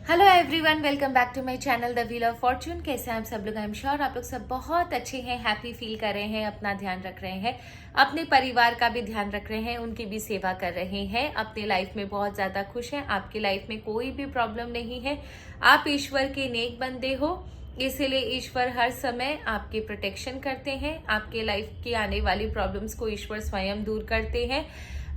Hello everyone, welcome back to my channel the wheel of fortune. कैसे हैं आप सब लोग? आई एम श्योर आप लोग सब बहुत अच्छे हैं, हैप्पी फील कर रहे हैं, अपना ध्यान रख रहे हैं, अपने परिवार का भी ध्यान रख रहे हैं, उनकी भी सेवा कर रहे हैं, अपनी लाइफ में बहुत ज़्यादा खुश हैं, आपकी लाइफ में कोई भी प्रॉब्लम नहीं है, आप ईश्वर के नेक बंदे हो, इसीलिए ईश्वर हर समय आपकी प्रोटेक्शन करते हैं, आपके लाइफ की आने वाली प्रॉब्लम्स को ईश्वर स्वयं दूर करते हैं,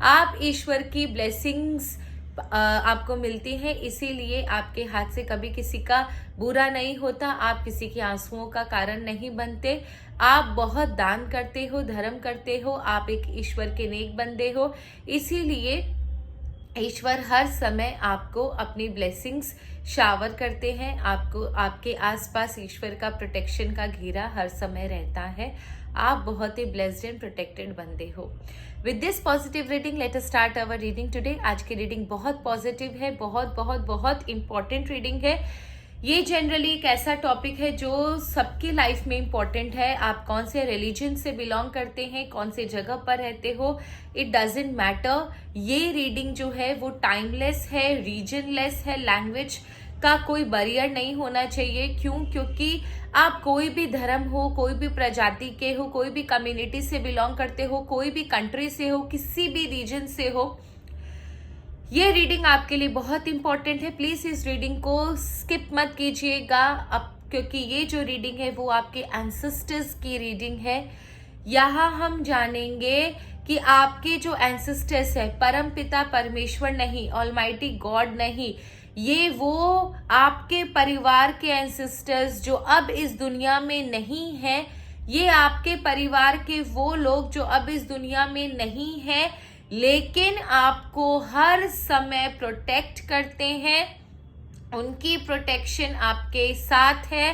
आप ईश्वर की ब्लेसिंग्स आपको मिलती है, इसीलिए आपके हाथ से कभी किसी का बुरा नहीं होता, आप किसी के आंसुओं का कारण नहीं बनते, आप बहुत दान करते हो, धर्म करते हो, आप एक ईश्वर के नेक बंदे हो, इसीलिए ईश्वर हर समय आपको अपनी ब्लेसिंग्स शावर करते हैं, आपको आपके आसपास ईश्वर का प्रोटेक्शन का घेरा हर समय रहता है, आप बहुत ही ब्लेस्ड एंड प्रोटेक्टेड बंदे हो। With this positive reading let us start our reading today. आज की रीडिंग बहुत पॉजिटिव है, बहुत बहुत बहुत इंपॉर्टेंट रीडिंग है। ये जनरली एक ऐसा टॉपिक है जो सबकी लाइफ में इम्पॉर्टेंट है। आप कौन से रिलीजन से बिलोंग करते हैं, कौन से जगह पर रहते हो, इट डजेंट मैटर। ये रीडिंग जो है वो टाइमलेस है, रीजनलेस है, लैंग्वेज का कोई बैरियर नहीं होना चाहिए। क्यों? क्योंकि आप कोई भी धर्म हो, कोई भी प्रजाति के हो, कोई भी कम्युनिटी से बिलोंग करते हो, कोई भी कंट्री से हो, किसी भी रीजन से हो, ये रीडिंग आपके लिए बहुत इंपॉर्टेंट है। प्लीज इस रीडिंग को स्किप मत कीजिएगा अब, क्योंकि ये जो रीडिंग है वो आपके एंसेस्टर्स की रीडिंग है। यहाँ हम जानेंगे कि आपके जो एंसेस्टर्स है, परम पिता परमेश्वर नहीं, ऑलमाइटी गॉड नहीं, ये वो आपके परिवार के एंसेस्टर्स जो अब इस दुनिया में नहीं है, ये आपके परिवार के वो लोग जो अब इस दुनिया में नहीं है, लेकिन आपको हर समय प्रोटेक्ट करते हैं, उनकी प्रोटेक्शन आपके साथ है।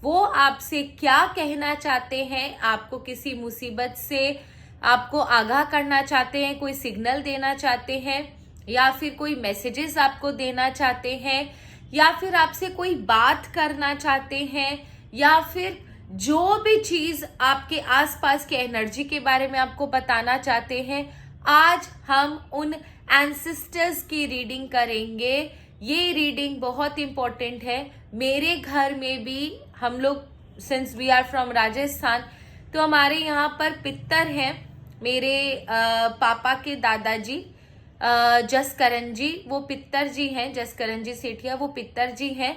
वो आपसे क्या कहना चाहते हैं, आपको किसी मुसीबत से आपको आगाह करना चाहते हैं, कोई सिग्नल देना चाहते हैं, या फिर कोई मैसेजेस आपको देना चाहते हैं, या फिर आपसे कोई बात करना चाहते हैं, या फिर जो भी चीज आपके आसपास के एनर्जी के बारे में आपको बताना चाहते हैं, आज हम उन एंसेस्टर्स की रीडिंग करेंगे। ये रीडिंग बहुत इंपॉर्टेंट है। मेरे घर में भी हम लोग, since we are from Rajasthan, तो हमारे यहाँ पर पितर हैं। मेरे पापा के दादाजी जसकरण जी, वो पितर जी हैं। जसकरण जी सेठिया वो पितर जी हैं।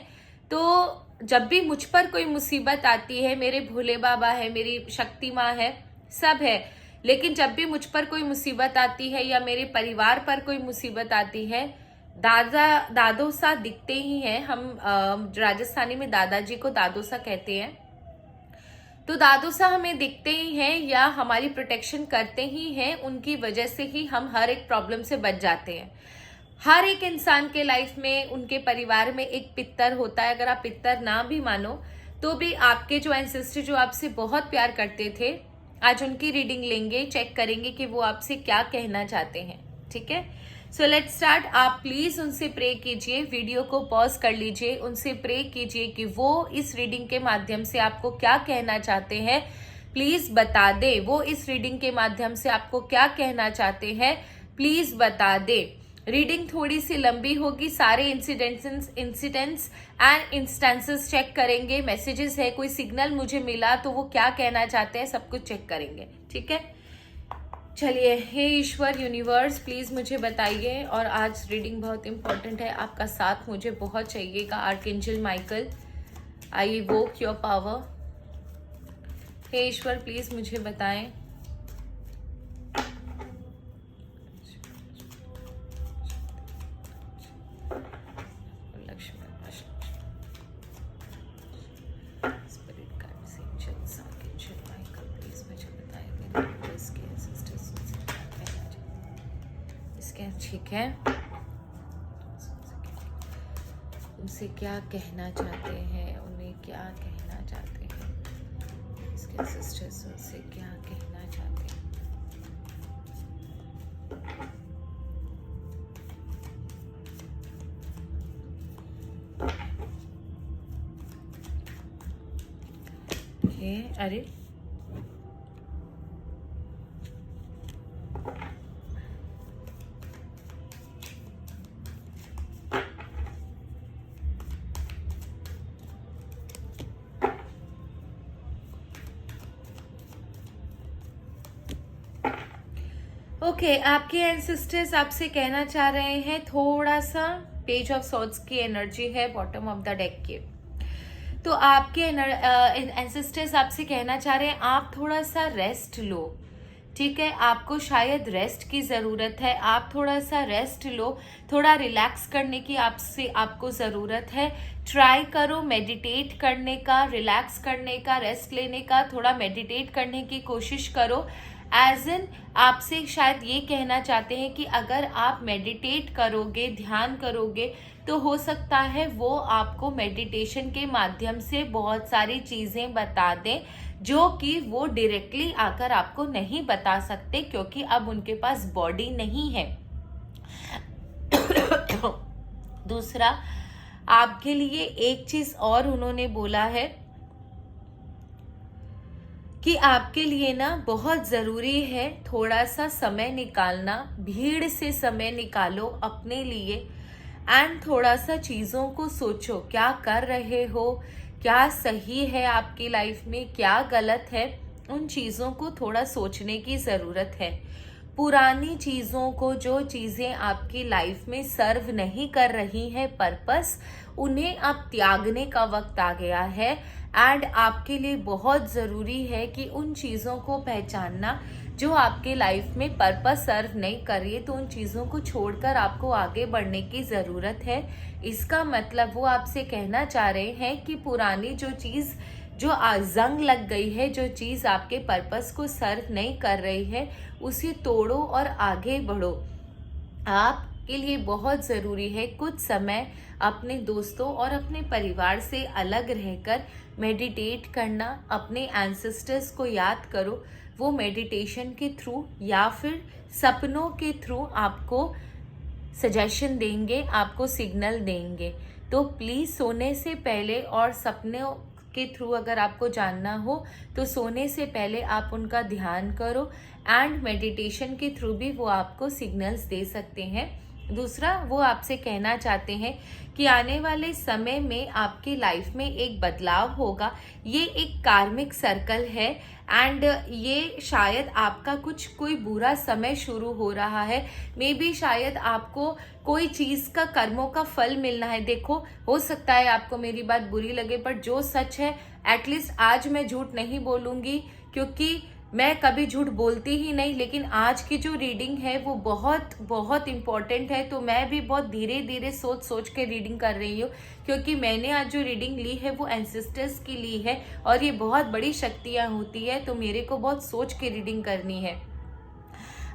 तो जब भी मुझ पर कोई मुसीबत आती है, मेरे भोले बाबा है, मेरी शक्ति माँ है, सब है, लेकिन जब भी मुझ पर कोई मुसीबत आती है या मेरे परिवार पर कोई मुसीबत आती है, दादो सा दिखते ही हैं। हम राजस्थानी में दादाजी को दादो सा कहते हैं। तो दादो सा हमें दिखते ही हैं या हमारी प्रोटेक्शन करते ही हैं, उनकी वजह से ही हम हर एक प्रॉब्लम से बच जाते हैं। हर एक इंसान के लाइफ में उनके परिवार में एक पितर होता है। अगर आप पितर ना भी मानो तो भी आपके जो एंसेस्टर जो आपसे बहुत प्यार करते थे, आज उनकी रीडिंग लेंगे, चेक करेंगे कि वो आपसे क्या कहना चाहते हैं। ठीक है, सो लेट्स स्टार्ट। आप प्लीज उनसे प्रे कीजिए, वीडियो को पॉज कर लीजिए, उनसे प्रे कीजिए कि वो इस रीडिंग के माध्यम से आपको क्या कहना चाहते हैं, प्लीज बता दे। वो इस रीडिंग के माध्यम से आपको क्या कहना चाहते हैं, प्लीज बता दे। रीडिंग थोड़ी सी लंबी होगी, सारे इंसिडेंट्स एंड इंस्टेंसेस चेक करेंगे, मैसेजेस है, कोई सिग्नल मुझे मिला तो वो क्या कहना चाहते हैं, सब कुछ चेक करेंगे। ठीक है, चलिए। हे ईश्वर, यूनिवर्स, प्लीज मुझे बताइए। और आज रीडिंग बहुत इंपॉर्टेंट है, आपका साथ मुझे बहुत चाहिएगा। Archangel Michael, I invoke your power. हे ईश्वर, प्लीज मुझे बताएं। ठीक है, उनसे क्या कहना चाहते हैं, उन्हें क्या कहना चाहते हैं, इसके सिस्टर्स उनसे क्या कहना चाहते हैं। अरे ओके, आपके एंसेस्टर्स आपसे कहना चाह रहे हैं, थोड़ा सा पेज ऑफ सॉर्ड्स की एनर्जी है बॉटम ऑफ द डेक के। तो आपके एंसेस्टर्स आपसे कहना चाह रहे हैं आप थोड़ा सा रेस्ट लो, ठीक है। आपको शायद रेस्ट की ज़रूरत है, आप थोड़ा सा रेस्ट लो, थोड़ा रिलैक्स करने की आपको ज़रूरत है। ट्राई करो मेडिटेट करने का, रिलैक्स करने का, रेस्ट लेने का, थोड़ा मेडिटेट करने की कोशिश करो। एज इन आपसे शायद ये कहना चाहते हैं कि अगर आप मेडिटेट करोगे, ध्यान करोगे, तो हो सकता है वो आपको मेडिटेशन के माध्यम से बहुत सारी चीज़ें बता दें जो कि वो डायरेक्टली आकर आपको नहीं बता सकते, क्योंकि अब उनके पास बॉडी नहीं है। दूसरा, आपके लिए एक चीज़ और उन्होंने बोला है कि आपके लिए ना बहुत ज़रूरी है थोड़ा सा समय निकालना, भीड़ से समय निकालो अपने लिए एंड थोड़ा सा चीज़ों को सोचो, क्या कर रहे हो, क्या सही है आपकी लाइफ में, क्या गलत है, उन चीज़ों को थोड़ा सोचने की ज़रूरत है। पुरानी चीज़ों को, जो चीज़ें आपकी लाइफ में सर्व नहीं कर रही हैं पर्पस, उन्हें अब त्यागने का वक्त आ गया है। एंड आपके लिए बहुत ज़रूरी है कि उन चीज़ों को पहचानना जो आपके लाइफ में पर्पस सर्व नहीं कर रही है, तो उन चीज़ों को छोड़कर आपको आगे बढ़ने की ज़रूरत है। इसका मतलब वो आपसे कहना चाह रहे हैं कि पुरानी जो चीज़ जो जंग लग गई है, जो चीज़ आपके पर्पस को सर्व नहीं कर रही है, उसे तोड़ो और आगे बढ़ो। आपके लिए बहुत ज़रूरी है कुछ समय अपने दोस्तों और अपने परिवार से अलग रहकर मेडिटेट करना, अपने एंसेस्टर्स को याद करो। वो मेडिटेशन के थ्रू या फिर सपनों के थ्रू आपको सजेशन देंगे, आपको सिग्नल देंगे। तो प्लीज़ सोने से पहले और सपनों के थ्रू अगर आपको जानना हो तो सोने से पहले आप उनका ध्यान करो एंड मेडिटेशन के थ्रू भी वो आपको सिग्नल्स दे सकते हैं। दूसरा, वो आपसे कहना चाहते हैं कि आने वाले समय में आपकी लाइफ में एक बदलाव होगा। ये एक कार्मिक सर्कल है एंड ये शायद आपका कोई बुरा समय शुरू हो रहा है। मे बी शायद आपको कोई चीज़ का कर्मों का फल मिलना है। देखो, हो सकता है आपको मेरी बात बुरी लगे, पर जो सच है, एटलीस्ट आज मैं झूठ नहीं बोलूँगी, क्योंकि मैं कभी झूठ बोलती ही नहीं। लेकिन आज की जो रीडिंग है वो बहुत बहुत इम्पॉर्टेंट है, तो मैं भी बहुत धीरे धीरे सोच सोच के रीडिंग कर रही हूँ, क्योंकि मैंने आज जो रीडिंग ली है वो एंसेस्टर्स की ली है और ये बहुत बड़ी शक्तियाँ होती है, तो मेरे को बहुत सोच के रीडिंग करनी है।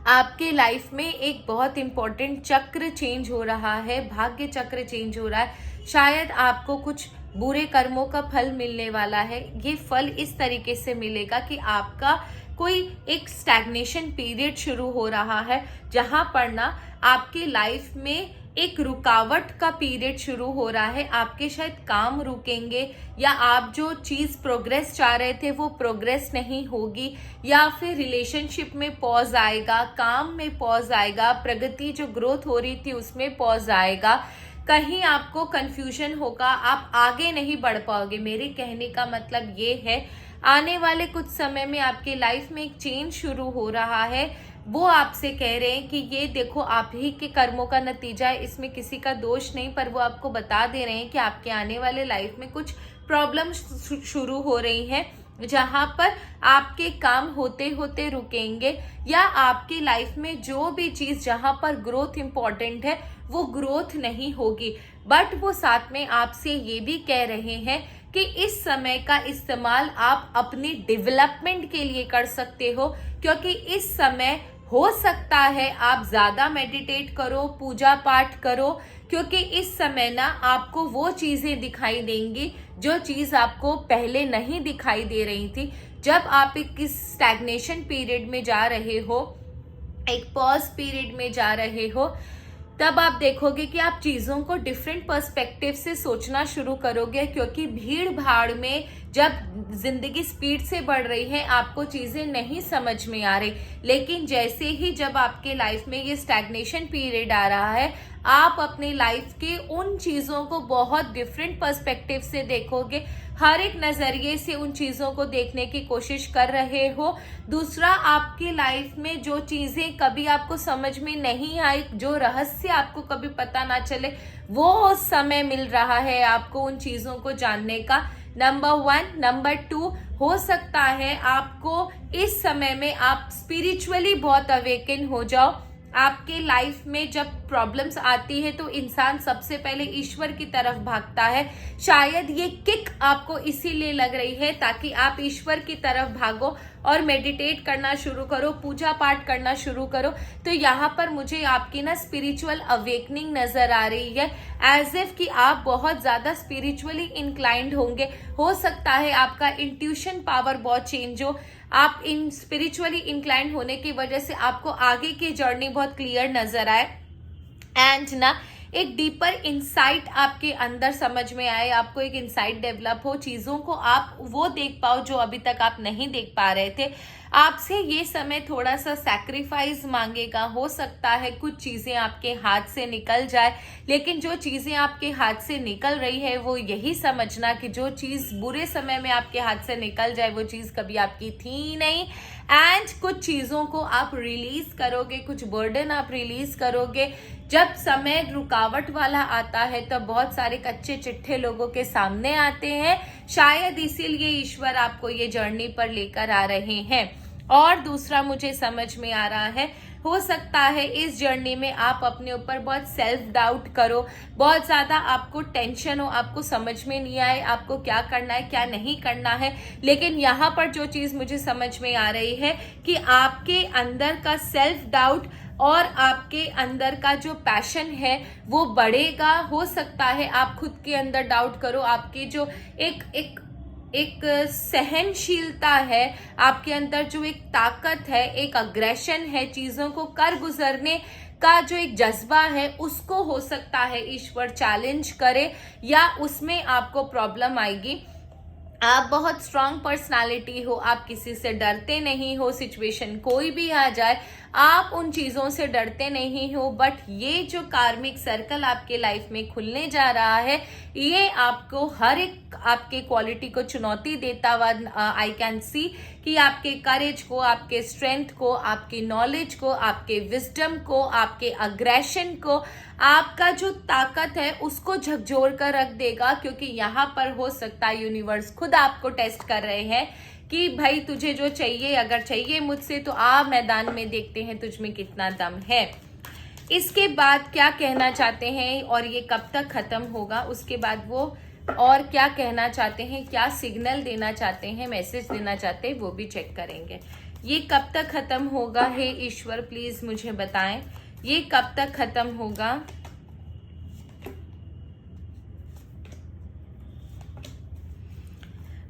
आपके लाइफ में एक बहुत इम्पॉर्टेंट चक्र चेंज हो रहा है, भाग्य चक्र चेंज हो रहा है। शायद आपको कुछ बुरे कर्मों का फल मिलने वाला है। ये फल इस तरीके से मिलेगा कि आपका कोई एक स्टैग्नेशन पीरियड शुरू हो रहा है, जहां पर ना आपके लाइफ में एक रुकावट का पीरियड शुरू हो रहा है। आपके शायद काम रुकेंगे, या आप जो चीज़ प्रोग्रेस चाह रहे थे वो प्रोग्रेस नहीं होगी, या फिर रिलेशनशिप में पॉज आएगा, काम में पॉज आएगा, प्रगति जो ग्रोथ हो रही थी उसमें पॉज आएगा। कहीं आपको कंफ्यूजन होगा, आप आगे नहीं बढ़ पाओगे। मेरे कहने का मतलब ये है, आने वाले कुछ समय में आपके लाइफ में एक चेंज शुरू हो रहा है। वो आपसे कह रहे हैं कि ये देखो, आप ही के कर्मों का नतीजा है, इसमें किसी का दोष नहीं, पर वो आपको बता दे रहे हैं कि आपके आने वाले लाइफ में कुछ प्रॉब्लम शुरू हो रही हैं, जहां पर आपके काम होते होते रुकेंगे, या आपकी लाइफ में जो भी चीज़ जहां पर ग्रोथ इंपॉर्टेंट है वो ग्रोथ नहीं होगी। बट वो साथ में आपसे ये भी कह रहे हैं कि इस समय का इस्तेमाल आप अपनी डेवलपमेंट के लिए कर सकते हो, क्योंकि इस समय हो सकता है आप ज़्यादा मेडिटेट करो, पूजा पाठ करो, क्योंकि इस समय ना आपको वो चीज़ें दिखाई देंगी जो चीज़ आपको पहले नहीं दिखाई दे रही थी। जब आप एक स्टैग्नेशन पीरियड में जा रहे हो, एक पॉज पीरियड में जा रहे हो, तब आप देखोगे कि आप चीज़ों को डिफरेंट पर्सपेक्टिव से सोचना शुरू करोगे, क्योंकि भीड़ भाड़ में जब जिंदगी स्पीड से बढ़ रही है, आपको चीजें नहीं समझ में आ रही, लेकिन जैसे ही जब आपके लाइफ में ये स्टैग्नेशन पीरियड आ रहा है, आप अपनी लाइफ के उन चीजों को बहुत डिफरेंट पर्सपेक्टिव से देखोगे, हर एक नजरिए से उन चीजों को देखने की कोशिश कर रहे हो। दूसरा, आपकी लाइफ में जो चीजें कभी आपको समझ में नहीं आई, जो रहस्य आपको कभी पता ना चले, वो समय मिल रहा है आपको उन चीजों को जानने का। नंबर 1। नंबर 2, हो सकता है आपको इस समय में आप स्पिरिचुअली बहुत अवेकन हो जाओ। आपके लाइफ में जब प्रॉब्लम्स आती है तो इंसान सबसे पहले ईश्वर की तरफ भागता है। शायद ये किक आपको इसीलिए लग रही है ताकि आप ईश्वर की तरफ भागो और मेडिटेट करना शुरू करो, पूजा पाठ करना शुरू करो। तो यहाँ पर मुझे आपकी ना स्पिरिचुअल अवेकनिंग नजर आ रही है, एज इफ कि आप बहुत ज्यादा स्पिरिचुअली इंक्लाइंड होंगे। हो सकता है आपका इंट्यूशन पावर बहुत चेंज हो, आप इन स्पिरिचुअली इंक्लाइंड होने की वजह से आपको आगे की जर्नी बहुत क्लियर नजर आए, एंड ना एक डीपर इंसाइट आपके अंदर समझ में आए, आपको एक इंसाइट डेवलप हो, चीजों को आप वो देख पाओ जो अभी तक आप नहीं देख पा रहे थे। आपसे ये समय थोड़ा सा सैक्रिफाइस मांगेगा। हो सकता है कुछ चीजें आपके हाथ से निकल जाए, लेकिन जो चीजें आपके हाथ से निकल रही है वो यही समझना कि जो चीज बुरे समय में आपके हाथ से निकल जाए वो चीज कभी आपकी थी ही नहीं। एंड कुछ चीजों को आप रिलीज करोगे, कुछ बर्डन आप रिलीज करोगे। जब समय रुकावट वाला आता है तब बहुत सारे कच्चे चिट्ठे लोगों के सामने आते हैं, शायद इसीलिए ईश्वर आपको ये जर्नी पर लेकर आ रहे हैं। और दूसरा मुझे समझ में आ रहा है, हो सकता है इस जर्नी में आप अपने ऊपर बहुत सेल्फ डाउट करो, बहुत ज्यादा आपको टेंशन हो, आपको समझ में नहीं आए आपको क्या करना है क्या नहीं करना है। लेकिन यहाँ पर जो चीज मुझे समझ में आ रही है कि आपके अंदर का सेल्फ डाउट और आपके अंदर का जो पैशन है वो बढ़ेगा। हो सकता है आप खुद के अंदर डाउट करो, आपकी जो एक सहनशीलता है, आपके अंदर जो एक ताकत है, एक अग्रेशन है, चीजों को कर गुजरने का जो एक जज्बा है, उसको हो सकता है ईश्वर चैलेंज करे या उसमें आपको प्रॉब्लम आएगी। आप बहुत स्ट्रांग पर्सनालिटी हो, आप किसी से डरते नहीं हो, सिचुएशन कोई भी आ जाए आप उन चीजों से डरते नहीं हो। बट ये जो कार्मिक सर्कल आपके लाइफ में खुलने जा रहा है, ये आपको हर एक आपके क्वालिटी को चुनौती देता हुआ आई कैन सी कि आपके करेज को, आपके स्ट्रेंथ को, आपकी नॉलेज को, आपके विजडम को, आपके अग्रेशन को, आपका जो ताकत है उसको झकझोर कर रख देगा। क्योंकि यहाँ पर हो सकता है यूनिवर्स खुद आपको टेस्ट कर रहे हैं कि भाई तुझे जो चाहिए, अगर चाहिए मुझसे तो आ मैदान में, देखते हैं तुझ में कितना दम है। इसके बाद क्या कहना चाहते हैं और ये कब तक खत्म होगा, उसके बाद वो और क्या कहना चाहते हैं, क्या सिग्नल देना चाहते हैं, मैसेज देना चाहते हैं, वो भी चेक करेंगे। ये कब तक खत्म होगा, हे ईश्वर प्लीज मुझे बताएं, ये कब तक खत्म होगा।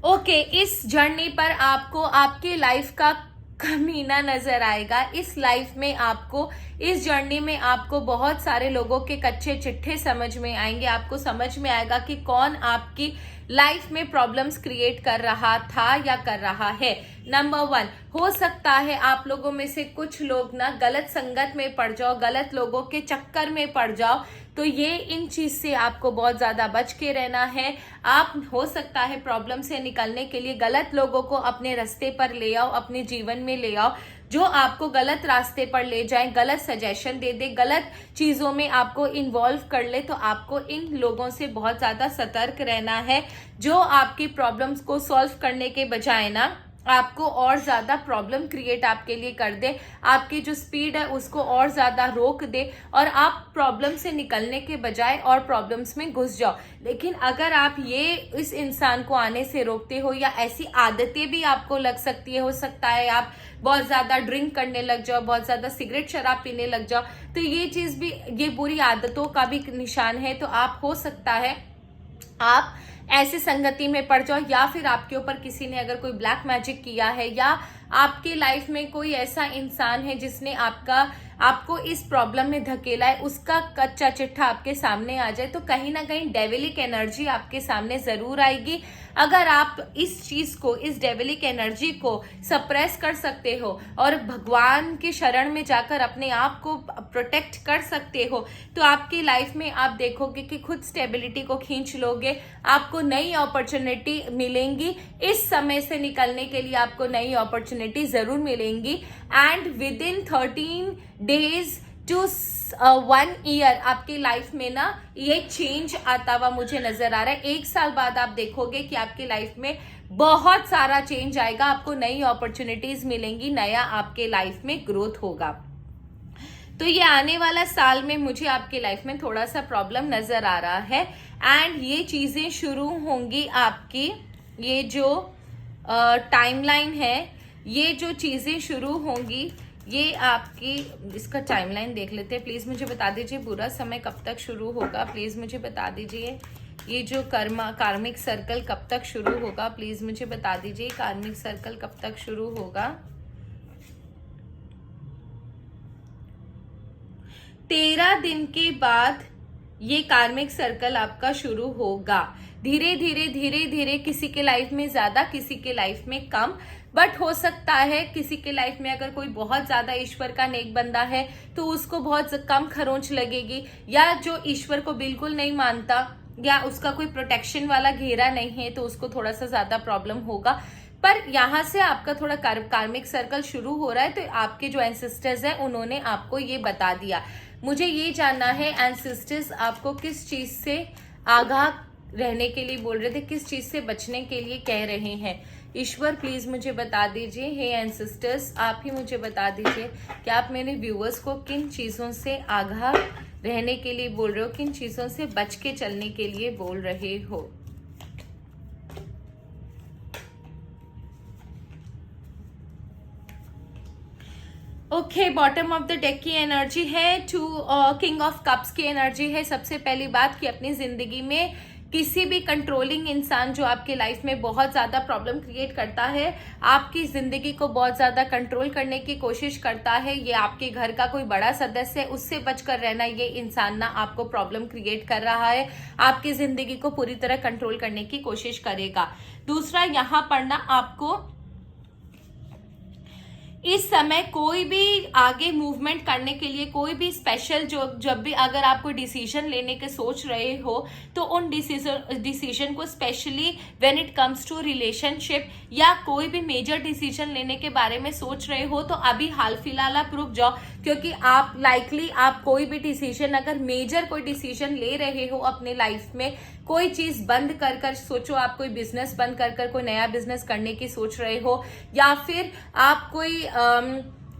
ओके, इस जर्नी पर आपको आपके लाइफ का कमीना नजर आएगा। इस लाइफ में आपको, इस जर्नी में आपको बहुत सारे लोगों के कच्चे चिट्ठे समझ में आएंगे। आपको समझ में आएगा कि कौन आपकी लाइफ में प्रॉब्लम्स क्रिएट कर रहा था या कर रहा है। नंबर 1, हो सकता है आप लोगों में से कुछ लोग ना गलत संगत में पड़ जाओ, गलत लोगों के चक्कर में पड़ जाओ, तो ये इन चीज से आपको बहुत ज्यादा बच के रहना है। आप हो सकता है प्रॉब्लम से निकलने के लिए गलत लोगों को अपने रास्ते पर ले आओ, अपने जीवन में ले आओ, जो आपको गलत रास्ते पर ले जाए, गलत सजेशन दे दे, गलत चीजों में आपको इन्वॉल्व कर ले। तो आपको इन लोगों से बहुत ज्यादा सतर्क रहना है, जो आपकी प्रॉब्लम्स को सॉल्व करने के बजाय ना आपको और ज्यादा प्रॉब्लम क्रिएट आपके लिए कर दे, आपकी जो स्पीड है उसको और ज्यादा रोक दे और आप प्रॉब्लम से निकलने के बजाय और प्रॉब्लम्स में घुस जाओ। लेकिन अगर आप ये इस इंसान को आने से रोकते हो, या ऐसी आदतें भी आपको लग सकती है, हो सकता है आप बहुत ज्यादा ड्रिंक करने लग जाओ, बहुत ज्यादा सिगरेट शराब पीने लग जाओ, तो ये चीज भी, ये बुरी आदतों का भी निशान है। तो आप, हो सकता है आप ऐसी संगति में पड़ जाओ, या फिर आपके ऊपर किसी ने अगर कोई ब्लैक मैजिक किया है, या आपके लाइफ में कोई ऐसा इंसान है जिसने आपको इस प्रॉब्लम में धकेला है, उसका कच्चा चिट्ठा आपके सामने आ जाए, तो कहीं ना कहीं डेविलिक एनर्जी आपके सामने जरूर आएगी। अगर आप इस चीज को, इस डेविलिक एनर्जी को सप्रेस कर सकते हो और भगवान की शरण में जाकर अपने आप को प्रोटेक्ट कर सकते हो, तो आपकी लाइफ में आप देखोगे कि खुद स्टेबिलिटी को खींच लोगे, आपको नई अपॉर्चुनिटी मिलेंगी। इस समय से निकलने के लिए आपको नई अपॉर्चुनिटी जरूर मिलेंगी। And within 13 days to 1 year आपकी लाइफ में ना ये चेंज आता हुआ मुझे नजर आ रहा है। 1 साल बाद आप देखोगे कि आपकी लाइफ में बहुत सारा चेंज आएगा, आपको नई अपॉर्चुनिटीज मिलेंगी, नया आपके लाइफ में ग्रोथ होगा। तो ये आने वाला साल में मुझे आपकी लाइफ में थोड़ा सा प्रॉब्लम नजर आ रहा है। एंड ये चीजें शुरू होंगी आपकी, ये जो टाइमलाइन है, ये जो चीजें शुरू होंगी, ये आपकी, इसका टाइमलाइन देख लेते हैं। प्लीज मुझे बता दीजिए बुरा समय कब तक शुरू होगा, प्लीज मुझे बता दीजिए। ये जो कार्मिक सर्कल कब तक शुरू होगा, प्लीज मुझे बता दीजिए। कार्मिक सर्कल कब तक शुरू होगा? 13 दिन के बाद ये कार्मिक सर्कल आपका शुरू होगा। धीरे धीरे किसी के लाइफ में ज्यादा, किसी के लाइफ में कम, बट हो सकता है किसी के लाइफ में अगर कोई बहुत ज्यादा ईश्वर का नेक बंदा है तो उसको बहुत कम खरोंच लगेगी, या जो ईश्वर को बिल्कुल नहीं मानता या उसका कोई प्रोटेक्शन वाला घेरा नहीं है तो उसको थोड़ा सा ज्यादा प्रॉब्लम होगा। पर यहाँ से आपका थोड़ा कार्मिक सर्कल शुरू हो रहा है, तो आपके जो एंसेस्टर्स हैं उन्होंने आपको ये बता दिया। मुझे ये जानना है एंसेस्टर्स आपको किस चीज से आगाह रहने के लिए बोल रहे थे, किस चीज से बचने के लिए कह रहे हैं? ईश्वर प्लीज मुझे बता दीजिए। हे एंसेस्टर्स, आप ही मुझे बता दीजिए कि आप मेरे व्यूअर्स को किन चीजों से आगाह रहने के लिए बोल रहे हो, किन चीजों से बच के चलने के लिए बोल रहे हो। Okay, bottom of the deck की एनर्जी है, 2 किंग ऑफ कप्स की एनर्जी है। सबसे पहली बात कि अपनी जिंदगी में किसी भी कंट्रोलिंग इंसान जो आपके लाइफ में बहुत ज्यादा प्रॉब्लम क्रिएट करता है, आपकी जिंदगी को बहुत ज्यादा कंट्रोल करने की कोशिश करता है, ये आपके घर का कोई बड़ा सदस्य है, उससे बचकर रहना। ये इंसान ना आपको प्रॉब्लम क्रिएट कर रहा है, आपकी जिंदगी को पूरी तरह कंट्रोल करने की कोशिश करेगा। दूसरा, यहाँ पर ना आपको इस समय कोई भी आगे मूवमेंट करने के लिए, कोई भी स्पेशल जब भी अगर आप कोई डिसीजन लेने के सोच रहे हो, तो उन डिसीजन को, specially when it comes to relationship या कोई भी मेजर डिसीजन लेने के बारे में सोच रहे हो, तो अभी हाल फिलहाल आप रुक जाओ, क्योंकि आप लाइकली आप कोई भी डिसीजन, अगर मेजर कोई डिसीजन ले रहे हो अपने लाइफ में, कोई चीज बंद कर सोचो, आप कोई बिजनेस बंद कर कोई नया बिजनेस करने की सोच रहे हो, या फिर आप कोई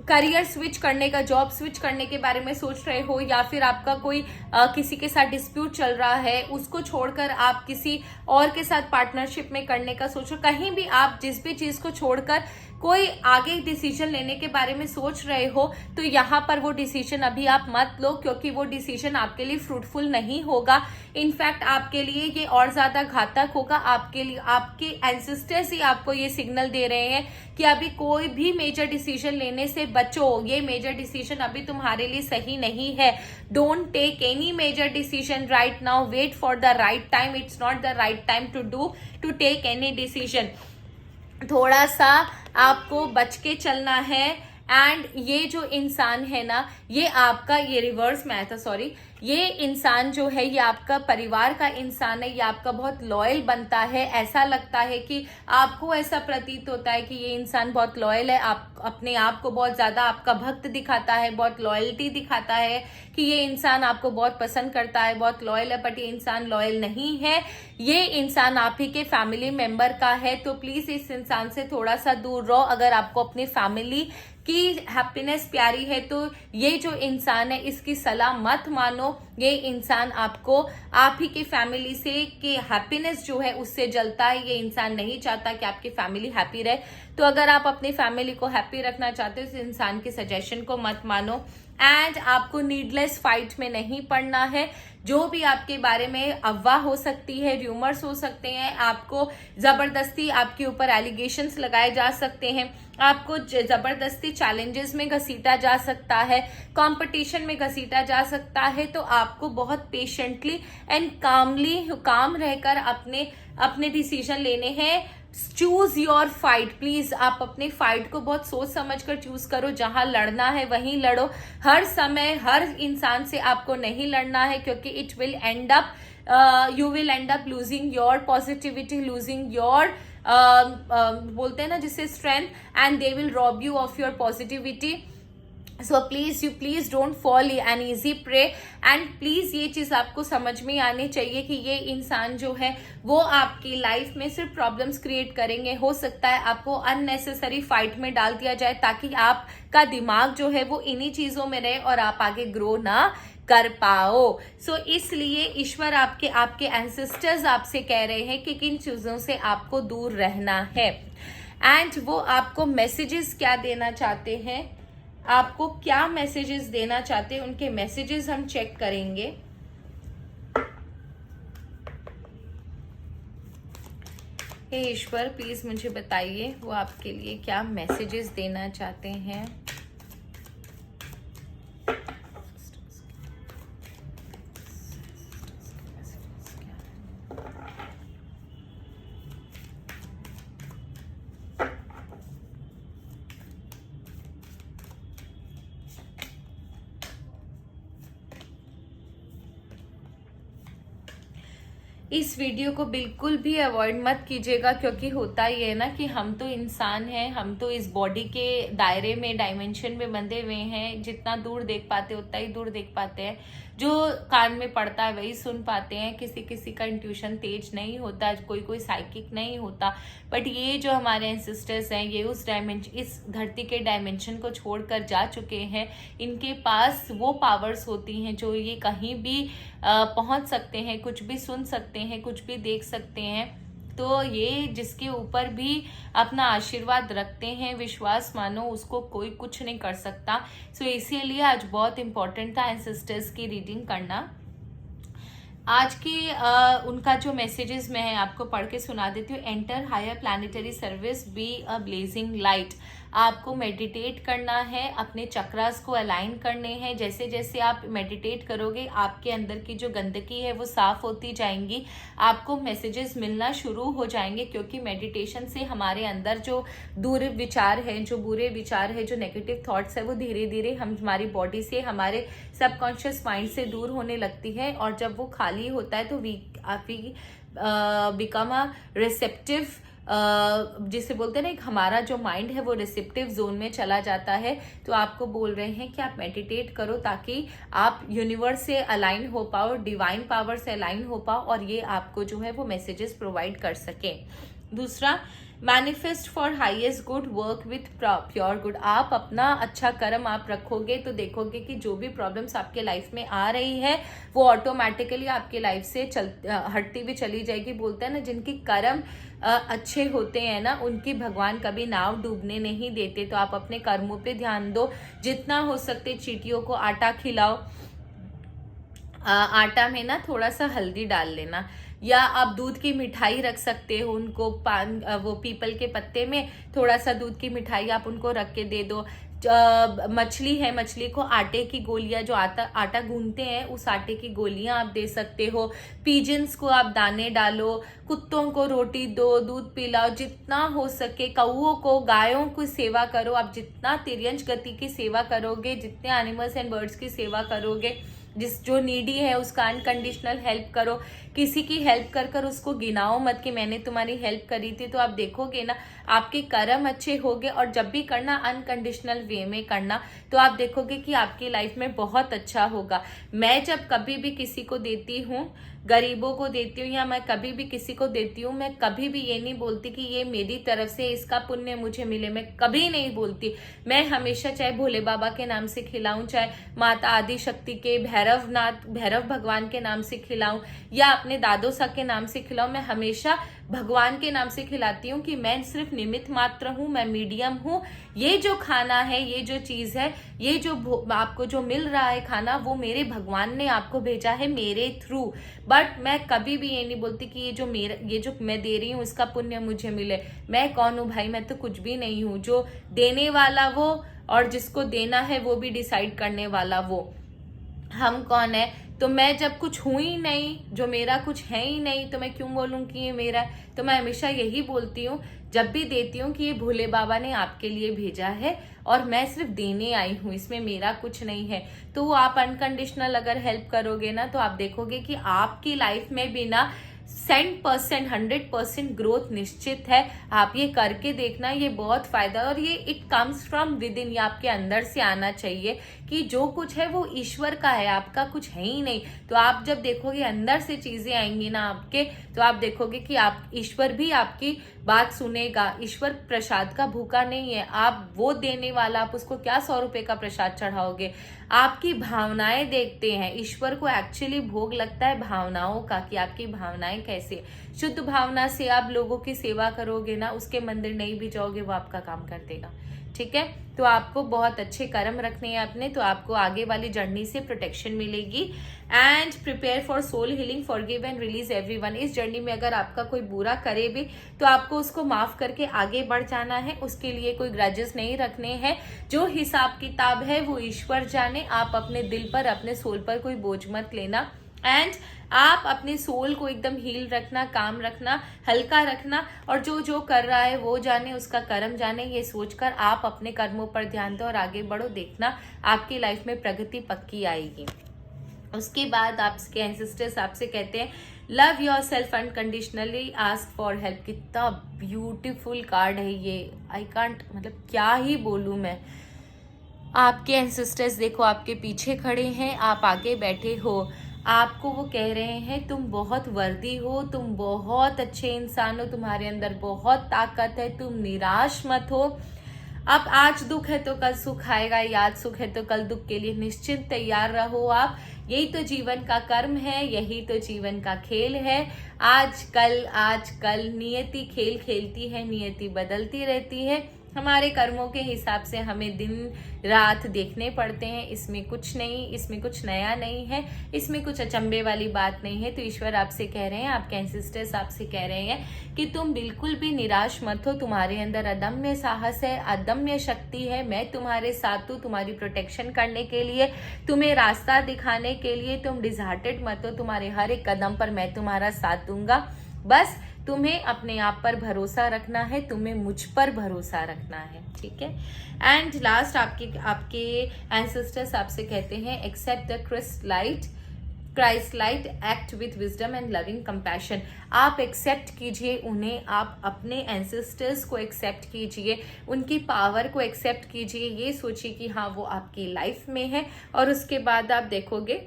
करियर स्विच करने का, जॉब स्विच करने के बारे में सोच रहे हो, या फिर आपका कोई किसी के साथ डिस्प्यूट चल रहा है, उसको छोड़कर आप किसी और के साथ पार्टनरशिप में करने का सोचो, कहीं भी आप जिस भी चीज को छोड़कर कोई आगे डिसीजन लेने के बारे में सोच रहे हो, तो यहाँ पर वो डिसीजन अभी आप मत लो, क्योंकि वो डिसीजन आपके लिए फ्रूटफुल नहीं होगा। इनफैक्ट आपके लिए ये और ज्यादा घातक होगा। आपके लिए आपके एंसेस्टर्स ही आपको ये सिग्नल दे रहे हैं कि अभी कोई भी मेजर डिसीजन लेने से बचो, ये मेजर डिसीजन अभी तुम्हारे लिए सही नहीं है। Don't take any major decision right now, wait for the right time, it's not the right time to take any decision. थोड़ा सा आपको बच के चलना है। एंड ये जो इंसान है ना, ये आपका, ये रिवर्स में आया था, सॉरी, ये इंसान जो है ये आपका परिवार का इंसान है, ये आपका बहुत लॉयल बनता है। ऐसा लगता है कि आपको ऐसा प्रतीत होता है कि ये इंसान बहुत लॉयल है, आप अपने आप को बहुत ज्यादा आपका भक्त दिखाता है, बहुत लॉयल्टी दिखाता है कि ये इंसान आपको बहुत पसंद करता है, बहुत लॉयल है। बट ये इंसान लॉयल नहीं है, ये इंसान आप ही के फैमिली मेंबर का है। तो प्लीज इस इंसान से थोड़ा सा दूर रहो। अगर आपको अपनी फैमिली की हैप्पीनेस प्यारी है तो ये जो इंसान है इसकी सलाह मत मानो। ये इंसान आपको आप ही की फैमिली से के हैप्पीनेस जो है उससे जलता है। ये इंसान नहीं चाहता कि आपकी फैमिली हैप्पी रहे। तो अगर आप अपनी फैमिली को हैप्पी रखना चाहते हो तो इंसान के सजेशन को मत मानो। एंड आपको नीडलेस फाइट में नहीं पड़ना है। जो भी आपके बारे में अफवाह हो सकती है, र्यूमर्स हो सकते हैं, आपको जबरदस्ती आपके ऊपर एलिगेशंस लगाए जा सकते हैं, आपको जबरदस्ती चैलेंजेस में घसीटा जा सकता है, कंपटीशन में घसीटा जा सकता है, तो आपको बहुत पेशेंटली एंड काम रहकर अपने डिसीजन लेने हैं। चूज योर फाइट, प्लीज आप अपने फाइट को बहुत सोच समझ कर चूज करो। जहां लड़ना है वहीं लड़ो। हर समय हर इंसान से आपको नहीं लड़ना है, क्योंकि it will end up you will end up losing your positivity, losing your बोलते हैं ना जिससे strength, and they will rob you of your positivity. So please don't fall an easy prey. And please ये चीज आपको समझ में आनी चाहिए कि ये इंसान जो है वो आपकी लाइफ में सिर्फ प्रॉब्लम्स क्रिएट करेंगे। हो सकता है आपको अननेसेसरी फाइट में डाल दिया जाए ताकि आपका दिमाग जो है वो इन्हीं चीजों में रहे और आप आगे ग्रो ना कर पाओ। सो इसलिए ईश्वर आपके एंसेस्टर्स आपसे कह रहे हैं कि किन चीजों से आपको दूर रहना है। एंड वो आपको मैसेजेस क्या देना चाहते हैं, आपको क्या मैसेजेस देना चाहते हैं, उनके मैसेजेस हम चेक करेंगे। हे ईश्वर प्लीज मुझे बताइए वो आपके लिए क्या मैसेजेस देना चाहते हैं। इस वीडियो को बिल्कुल भी अवॉइड मत कीजिएगा, क्योंकि होता ही है ना कि हम तो इंसान हैं, हम तो इस बॉडी के दायरे में डायमेंशन में बंधे हुए हैं। जितना दूर देख पाते उतना ही दूर देख पाते हैं। जो कान में पड़ता है वही सुन पाते हैं। किसी किसी का इंट्यूशन तेज नहीं होता, कोई साइकिक नहीं होता। बट ये जो हमारे एंसेस्टर्स हैं ये इस धरती के डायमेंशन को छोड़कर जा चुके हैं। इनके पास वो पावर्स होती हैं जो ये कहीं भी पहुंच सकते हैं, कुछ भी सुन सकते हैं, कुछ भी देख सकते हैं। तो ये जिसके ऊपर भी अपना आशीर्वाद रखते हैं, विश्वास मानो, उसको कोई कुछ नहीं कर सकता। सो इसीलिए आज बहुत इंपॉर्टेंट था एंसेस्टर्स की रीडिंग करना। आज के उनका जो मैसेजेस मैं आपको पढ़ के सुना देती हूँ। Enter higher planetary service, be a blazing light. आपको मेडिटेट करना है, अपने चक्रास को अलाइन करने हैं। जैसे जैसे आप मेडिटेट करोगे आपके अंदर की जो गंदगी है वो साफ होती जाएंगी, आपको मैसेजेस मिलना शुरू हो जाएंगे। क्योंकि मेडिटेशन से हमारे अंदर जो दूर विचार है, जो बुरे विचार है, जो नेगेटिव थॉट्स है, वो धीरे धीरे हमारी बॉडी से, हमारे सबकॉन्शियस माइंड से दूर होने लगती है। और जब वो खाली होता है तो वी बिकम अ रिसेप्टिव, जिसे बोलते हैं ना, एक हमारा जो माइंड है वो रिसेप्टिव जोन में चला जाता है। तो आपको बोल रहे हैं कि आप मेडिटेट करो ताकि आप यूनिवर्स से अलाइन हो पाओ, डिवाइन पावर से अलाइन हो पाओ, और ये आपको जो है वो मैसेजेस प्रोवाइड कर सके। दूसरा, manifest for highest good, work with pure good. आप अपना अच्छा कर्म आप रखोगे तो देखोगे कि जो भी प्रॉब्लम्स आपके लाइफ में आ रही है वो ऑटोमेटिकली आपके लाइफ से हटती भी चली जाएगी। बोलते हैं ना, जिनकी कर्म अच्छे होते हैं ना उनकी भगवान कभी नाव डूबने नहीं देते। तो आप अपने कर्मों पे ध्यान दो। जितना हो सकते चींटियों को आटा खिलाओ। आटा में ना थोड़ा सा हल्दी डाल लेना, या आप दूध की मिठाई रख सकते हो उनको, वो पीपल के पत्ते में थोड़ा सा दूध की मिठाई आप उनको रख के दे दो। मछली है, मछली को आटे की गोलियां, जो आटा गूंथते हैं उस आटे की गोलियां आप दे सकते हो। पिजन्स को आप दाने डालो, कुत्तों को रोटी दो, दूध पिलाओ, जितना हो सके। कौओं को, गायों की सेवा करो। आप जितना तिर्यंच गति की सेवा करोगे, जितने एनिमल्स एंड बर्ड्स की सेवा करोगे, जो नीडी है उसका अनकंडीशनल हेल्प करो। किसी की हेल्प कर कर उसको गिनाओ मत कि मैंने तुम्हारी हेल्प करी थी। तो आप देखोगे ना आपके कर्म अच्छे होंगे, और जब भी करना अनकंडीशनल वे में करना, तो आप देखोगे कि आपकी लाइफ में बहुत अच्छा होगा। मैं जब कभी भी किसी को देती हूँ, गरीबों को देती हूँ, या मैं कभी भी किसी को देती हूँ, मैं कभी भी ये नहीं बोलती कि ये मेरी तरफ से इसका पुण्य मुझे मिले। मैं कभी नहीं बोलती। मैं हमेशा चाहे भोले बाबा के नाम से खिलाऊं, चाहे माता आदि शक्ति के, भैरव भगवान के नाम से खिलाऊं, या अपने दादो सा के नाम से खिलाऊं, मैं हमेशा भगवान के नाम से खिलाती हूँ कि मैं सिर्फ निमित्त मात्र हूँ, मैं मीडियम हूँ। ये जो खाना है, ये जो चीज़ है, ये जो आपको जो मिल रहा है खाना, वो मेरे भगवान ने आपको भेजा है मेरे थ्रू। बट मैं कभी भी ये नहीं बोलती कि ये जो मैं दे रही हूँ इसका पुण्य मुझे मिले। मैं कौन हूँ भाई, मैं तो कुछ भी नहीं हूँ। जो देने वाला वो, और जिसको देना है वो भी डिसाइड करने वाला वो। हम कौन है? तो मैं जब कुछ हूं ही नहीं, जो मेरा कुछ है ही नहीं, तो मैं क्यों बोलूं कि ये मेरा है? तो मैं हमेशा यही बोलती हूँ जब भी देती हूँ कि ये भोले बाबा ने आपके लिए भेजा है और मैं सिर्फ देने आई हूँ, इसमें मेरा कुछ नहीं है। तो आप अनकंडीशनल अगर हेल्प करोगे ना, तो आप देखोगे कि आपकी लाइफ में बिना 100% ग्रोथ निश्चित है। आप ये करके देखना, ये बहुत फायदा, और ये it comes from with in, ये आपके अंदर से आना चाहिए कि जो कुछ है वो ईश्वर का है, आपका कुछ है ही नहीं। तो आप जब देखोगे अंदर से चीजें आएंगी ना आपके, तो आप देखोगे कि आप ईश्वर भी आपकी बात सुनेगा। ईश्वर प्रसाद का भूखा नहीं है, आप वो देने वाला, आप उसको क्या 100 रुपए का प्रसाद चढ़ाओगे? आपकी भावनाएं देखते हैं। ईश्वर को एक्चुअली भोग लगता है भावनाओं का, कि आपकी भावनाएं कैसे। शुद्ध भावना से आप लोगों की सेवा करोगे ना, उसके मंदिर नहीं भी जाओगे, वो आपका काम कर देगा। ठीक है, तो आपको बहुत अच्छे कर्म रखने हैं अपने, तो आपको आगे वाली जर्नी से प्रोटेक्शन मिलेगी। And prepare for soul healing, forgive and release everyone. इस जर्नी में अगर आपका कोई बुरा करे भी, तो आपको उसको माफ करके आगे बढ़ जाना है। उसके लिए कोई ग्रजेस नहीं रखने हैं। जो हिसाब किताब है वो ईश्वर जाने। आप अपने दिल पर, अपने सोल पर कोई बोझ मत लेना। एंड आप अपने सोल को एकदम हील रखना, काम रखना, हल्का रखना, और जो जो कर रहा है वो जाने, उसका कर्म जाने। ये सोचकर आप अपने कर्मों पर ध्यान दो और आगे बढ़ो। देखना आपकी लाइफ में प्रगति पक्की आएगी। उसके बाद आपके एंसेस्टर्स आपसे कहते हैं love your self unconditionally, ask for help. कितना ब्यूटीफुल कार्ड है ये, आई कांट, मतलब क्या ही बोलूं मैं। आपके एंसेस्टर्स देखो आपके पीछे खड़े हैं, आप आगे बैठे हो। आपको वो कह रहे हैं तुम बहुत वर्दी हो, तुम बहुत अच्छे इंसान हो, तुम्हारे अंदर बहुत ताकत है, तुम निराश मत हो। अब आज दुख है तो कल सुख आएगा, आज सुख है तो कल दुख के लिए निश्चित तैयार रहो आप। यही तो जीवन का कर्म है, यही तो जीवन का खेल है। आज कल नियति खेल खेलती है, नियति बदलती रहती है। हमारे कर्मों के हिसाब से हमें दिन रात देखने पड़ते हैं। इसमें कुछ नहीं, इसमें कुछ नया नहीं है, इसमें कुछ अचंभे वाली बात नहीं है। तो ईश्वर आपसे कह रहे हैं, आपके एंसेस्टर्स आपसे कह रहे हैं कि तुम बिल्कुल भी निराश मत हो। तुम्हारे अंदर अदम्य साहस है, अदम्य शक्ति है। मैं तुम्हारे साथ हूँ, तुम्हारी प्रोटेक्शन करने के लिए, तुम्हें रास्ता दिखाने के लिए। तुम डिसहार्टेड मत हो, तुम्हारे हर एक कदम पर मैं तुम्हारा साथ दूंगा। बस तुम्हें अपने आप पर भरोसा रखना है, तुम्हें मुझ पर भरोसा रखना है। ठीक है। एंड लास्ट आपके एंसेस्टर्स आपसे कहते हैं accept the Christ light, act with wisdom and loving compassion. आप एक्सेप्ट कीजिए उन्हें, आप अपने एंसेस्टर्स को एक्सेप्ट कीजिए, उनकी पावर को एक्सेप्ट कीजिए। ये सोचिए कि हाँ वो आपकी लाइफ में है, और उसके बाद आप देखोगे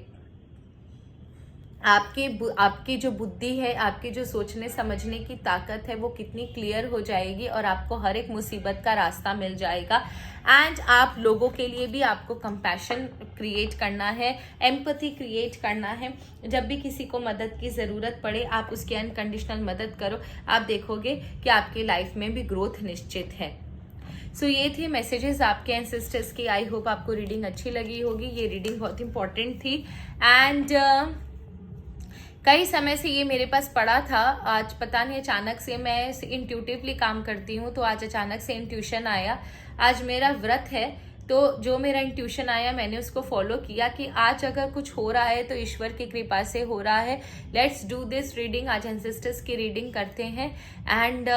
आपकी जो बुद्धि है, आपकी जो सोचने समझने की ताकत है, वो कितनी क्लियर हो जाएगी, और आपको हर एक मुसीबत का रास्ता मिल जाएगा। एंड आप लोगों के लिए भी आपको कंपैशन क्रिएट करना है, एम्पैथी क्रिएट करना है। जब भी किसी को मदद की ज़रूरत पड़े, आप उसकी अनकंडीशनल मदद करो। आप देखोगे कि आपकी लाइफ में भी ग्रोथ निश्चित है। सो ये थे मैसेजेस आपके एंसेस्टर्स की। आई होप आपको रीडिंग अच्छी लगी होगी। ये रीडिंग बहुत इंपॉर्टेंट थी, एंड कई समय से ये मेरे पास पड़ा था। आज पता नहीं अचानक से, मैं इंट्यूटिवली काम करती हूँ, तो आज अचानक से इंट्यूशन आया। आज मेरा व्रत है, तो जो मेरा इंट्यूशन आया मैंने उसको फॉलो किया कि आज अगर कुछ हो रहा है तो ईश्वर की कृपा से हो रहा है। Let's do this reading. आज एंसेस्टर्स की रीडिंग करते हैं। And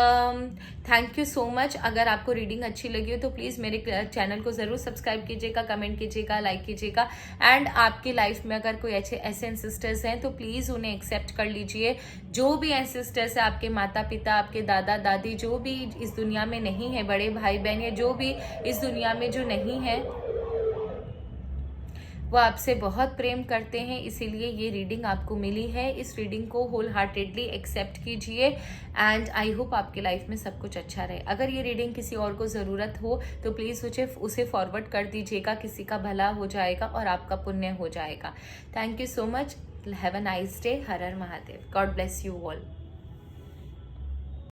thank you so much. अगर आपको रीडिंग अच्छी लगी हो तो प्लीज़ मेरे चैनल को ज़रूर सब्सक्राइब कीजिएगा, कमेंट कीजिएगा, लाइक कीजिएगा। एंड आपकी लाइफ में अगर कोई ऐसे एंसेस्टर्स हैं तो प्लीज़ उन्हें एक्सेप्ट कर लीजिए। जो भी एंसेस्टर्स है, आपके माता पिता, आपके दादा दादी, जो भी इस दुनिया में नहीं है, बड़े भाई बहन, या जो भी इस दुनिया में जो नहीं है, वो आपसे बहुत प्रेम करते हैं, इसीलिए ये रीडिंग आपको मिली है। इस रीडिंग को होल हार्टेडली एक्सेप्ट कीजिए, एंड आई होप आपकी लाइफ में सब कुछ अच्छा रहे। अगर ये रीडिंग किसी और को ज़रूरत हो तो प्लीज़ उसे फॉरवर्ड कर दीजिएगा। किसी का भला हो जाएगा और आपका पुण्य हो जाएगा। Thank you so much. Have a nice day. Her her Mahadev. God bless you all.